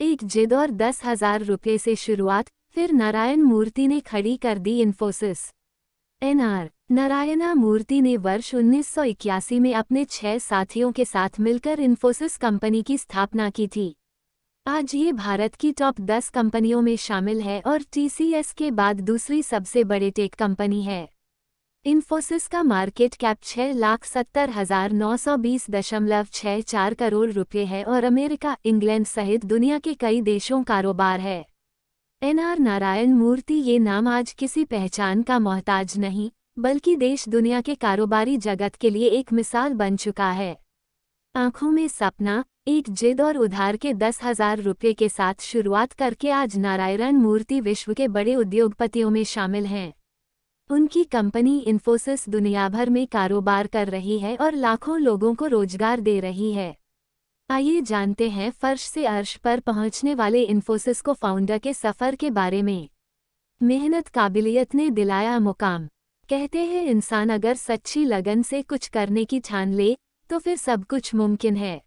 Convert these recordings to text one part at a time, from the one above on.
एक जिद और 10,000 रुपये से शुरुआत, फिर नारायण मूर्ति ने खड़ी कर दी इन्फोसिस। एनआर नारायण मूर्ति ने वर्ष 1981 में अपने 6 साथियों के साथ मिलकर इन्फोसिस कंपनी की स्थापना की थी। आज ये भारत की टॉप 10 कंपनियों में शामिल है और टीसीएस के बाद दूसरी सबसे बड़ी टेक कंपनी है। इन्फोसिस का मार्केट कैप 6,70,920.64 करोड़ रुपये है और अमेरिका, इंग्लैंड सहित दुनिया के कई देशों कारोबार है। एनआर नारायण मूर्ति ये नाम आज किसी पहचान का मोहताज नहीं, बल्कि देश दुनिया के कारोबारी जगत के लिए एक मिसाल बन चुका है। आंखों में सपना, एक जिद और उधार के 10,000 रुपये के साथ शुरुआत करके आज नारायण मूर्ति विश्व के बड़े उद्योगपतियों में शामिल हैं। उनकी कंपनी इन्फोसिस दुनिया भर में कारोबार कर रही है और लाखों लोगों को रोजगार दे रही है। आइए जानते हैं फर्श से अर्श पर पहुंचने वाले इन्फोसिस को फाउंडर के सफ़र के बारे में। मेहनत काबिलियत ने दिलाया मुकाम। कहते हैं इंसान अगर सच्ची लगन से कुछ करने की ठान ले तो फिर सब कुछ मुमकिन है।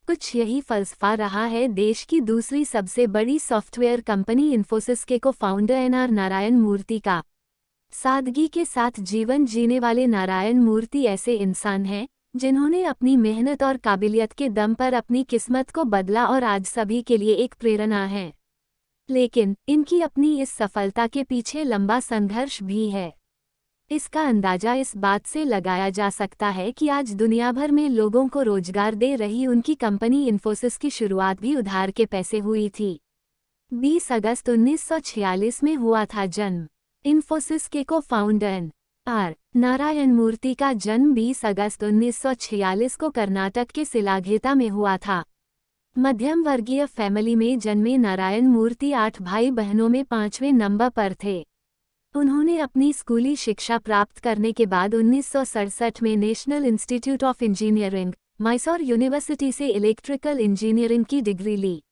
कुछ यही फलसफा रहा है देश की दूसरी सबसे बड़ी सॉफ्टवेयर कंपनी इन्फोसिस के को फाउंडर एनआर नारायण मूर्ति का। सादगी के साथ जीवन जीने वाले नारायण मूर्ति ऐसे इंसान हैं जिन्होंने अपनी मेहनत और काबिलियत के दम पर अपनी किस्मत को बदला और आज सभी के लिए एक प्रेरणा है। लेकिन इनकी अपनी इस सफलता के पीछे लंबा संघर्ष भी है। इसका अंदाजा इस बात से लगाया जा सकता है कि आज दुनिया भर में लोगों को रोजगार दे रही उनकी कंपनी इन्फोसिस की शुरुआत भी उधार के पैसे हुई थी। 20 अगस्त 1946 में हुआ था जन्म। इन्फोसिस के को फाउंडर एन.आर. नारायण मूर्ति का जन्म 20 अगस्त 1946 को कर्नाटक के सिलाघेता में हुआ था। मध्यम वर्गीय फैमिली में जन्मे नारायण मूर्ति 8 भाई बहनों में 5वें नंबर पर थे। उन्होंने अपनी स्कूली शिक्षा प्राप्त करने के बाद 1967 में national institute of engineering, Mysore university से इलेक्ट्रिकल इंजीनियरिंग की डिग्री ली।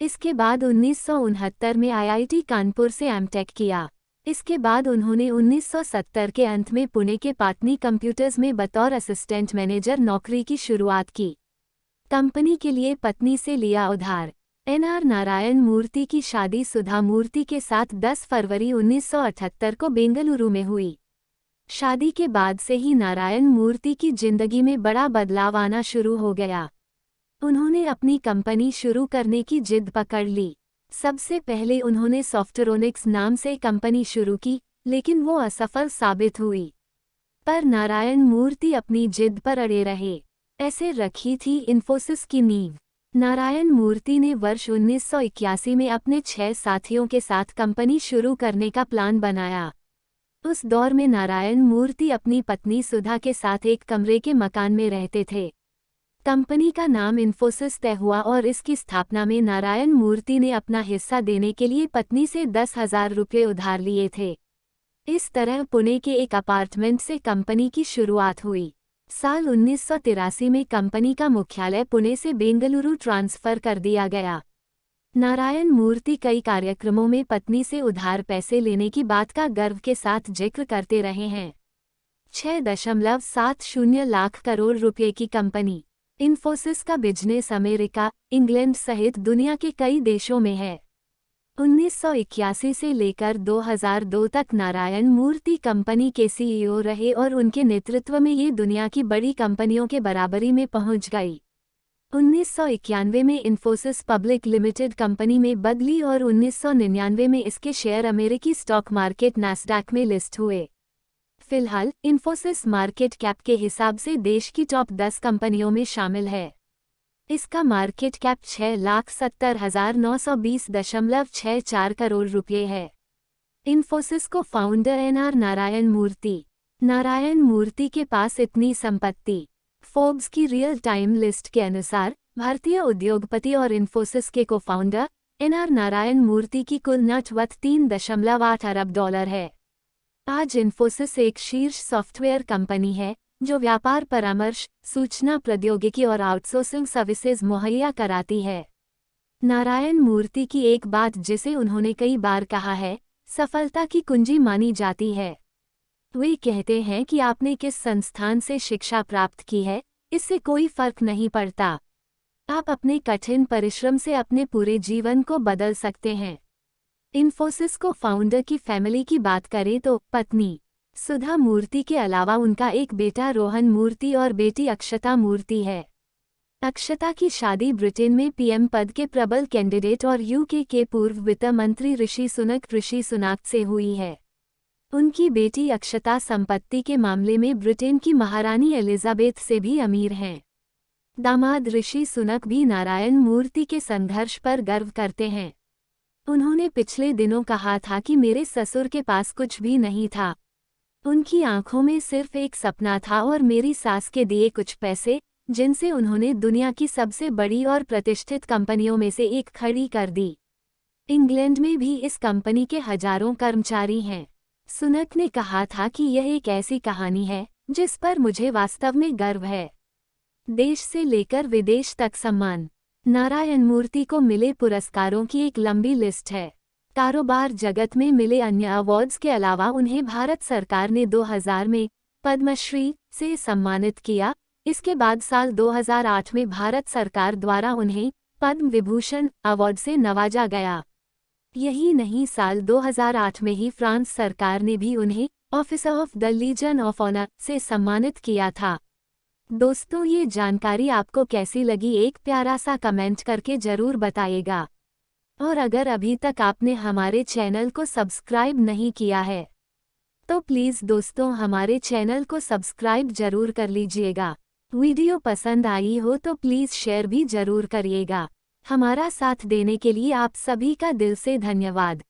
इसके बाद 1969 में आईआईटी कानपुर से एमटेक किया। इसके बाद उन्होंने 1970 के अंत में पुणे के पाटनी कंप्यूटर्स में बतौर असिस्टेंट मैनेजर नौकरी की शुरुआत की। कंपनी के लिए पत्नी से लिया उधार। एनआर नारायण मूर्ति की शादी सुधा मूर्ति के साथ 10 फरवरी 1978 को बेंगलुरु में हुई। शादी के बाद से ही नारायण मूर्ति की जिंदगी में बड़ा बदलाव आना शुरू हो गया। उन्होंने अपनी कंपनी शुरू करने की जिद पकड़ ली। सबसे पहले उन्होंने सॉफ्टरोनिक्स नाम से कंपनी शुरू की, लेकिन वो असफल साबित हुई। पर नारायण मूर्ति अपनी जिद पर अड़े रहे। ऐसे रखी थी इन्फोसिस की नींव। नारायण मूर्ति ने वर्ष 1981 में अपने 6 साथियों के साथ कंपनी शुरू करने का प्लान बनाया। उस दौर में नारायण मूर्ति अपनी पत्नी सुधा के साथ एक कमरे के मकान में रहते थे। कंपनी का नाम इन्फोसिस तय हुआ और इसकी स्थापना में नारायण मूर्ति ने अपना हिस्सा देने के लिए पत्नी से 10,000 रुपये उधार लिए थे। इस तरह पुणे के एक अपार्टमेंट से कंपनी की शुरुआत हुई। साल 1983 में कंपनी का मुख्यालय पुणे से बेंगलुरु ट्रांसफर कर दिया गया। नारायण मूर्ति कई कार्यक्रमों में पत्नी से उधार पैसे लेने की बात का गर्व के साथ जिक्र करते रहे हैं। 6.70 लाख करोड़ रुपए की कंपनी इन्फोसिस का बिजनेस अमेरिका, इंग्लैंड सहित दुनिया के कई देशों में है। 1981 से लेकर 2002 तक नारायण मूर्ति कंपनी के सीईओ रहे और उनके नेतृत्व में ये दुनिया की बड़ी कंपनियों के बराबरी में पहुंच गई। 1991 में इन्फोसिस पब्लिक लिमिटेड कंपनी में बदली और 1999 में इसके शेयर अमेरिकी स्टॉक मार्केट नैस्डैक में लिस्ट हुए। फिलहाल इन्फोसिस मार्केट कैप के हिसाब से देश की टॉप 10 कंपनियों में शामिल है। इसका मार्केट कैप 6,70,920.64 करोड़ रुपये है। इन्फोसिस को फाउंडर एनआर नारायण मूर्ति। नारायण मूर्ति के पास इतनी संपत्ति। फोर्ब्स की रियल टाइम लिस्ट के अनुसार भारतीय उद्योगपति और इन्फोसिस के को फाउंडर एनआर नारायण मूर्ति की कुल नेटवर्थ 3.8 अरब डॉलर है। आज इन्फोसिस एक शीर्ष सॉफ्टवेयर कंपनी है जो व्यापार परामर्श, सूचना प्रौद्योगिकी और आउटसोर्सिंग सर्विसेज मुहैया कराती है। नारायण मूर्ति की एक बात जिसे उन्होंने कई बार कहा है, सफलता की कुंजी मानी जाती है। वे कहते हैं कि आपने किस संस्थान से शिक्षा प्राप्त की है, इससे कोई फर्क नहीं पड़ता। आप अपने कठिन परिश्रम से अपने पूरे जीवन को बदल सकते हैं। इन्फोसिस को फाउंडर की फैमिली की बात करें तो पत्नी सुधा मूर्ति के अलावा उनका एक बेटा रोहन मूर्ति और बेटी अक्षता मूर्ति है। अक्षता की शादी ब्रिटेन में पीएम पद के प्रबल कैंडिडेट और यूके के पूर्व वित्त मंत्री ऋषि सुनक से हुई है। उनकी बेटी अक्षता संपत्ति के मामले में ब्रिटेन की महारानी एलिजाबेथ से भी अमीर हैं। दामाद ऋषि सुनक भी नारायण मूर्ति के संघर्ष पर गर्व करते हैं। उन्होंने पिछले दिनों कहा था कि मेरे ससुर के पास कुछ भी नहीं था। उनकी आंखों में सिर्फ एक सपना था और मेरी सास के दिए कुछ पैसे, जिनसे उन्होंने दुनिया की सबसे बड़ी और प्रतिष्ठित कंपनियों में से एक खड़ी कर दी। इंग्लैंड में भी इस कंपनी के हजारों कर्मचारी हैं। सुनक ने कहा था कि यह एक ऐसी कहानी है जिस पर मुझे वास्तव में गर्व है। देश से लेकर विदेश तक सम्मान। नारायण मूर्ति को मिले पुरस्कारों की एक लंबी लिस्ट है। कारोबार जगत में मिले अन्य अवार्ड्स के अलावा उन्हें भारत सरकार ने 2000 में पद्मश्री से सम्मानित किया। इसके बाद साल 2008 में भारत सरकार द्वारा उन्हें पद्म विभूषण अवार्ड से नवाजा गया। यही नहीं, साल 2008 में ही फ्रांस सरकार ने भी उन्हें officer of the legion of honour से सम्मानित किया था। दोस्तों, ये जानकारी आपको कैसी लगी, एक प्यारा सा कमेंट करके ज़रूर बताइएगा। और अगर अभी तक आपने हमारे चैनल को सब्सक्राइब नहीं किया है तो प्लीज़ दोस्तों हमारे चैनल को सब्सक्राइब जरूर कर लीजिएगा। वीडियो पसंद आई हो तो प्लीज़ शेयर भी जरूर करिएगा। हमारा साथ देने के लिए आप सभी का दिल से धन्यवाद।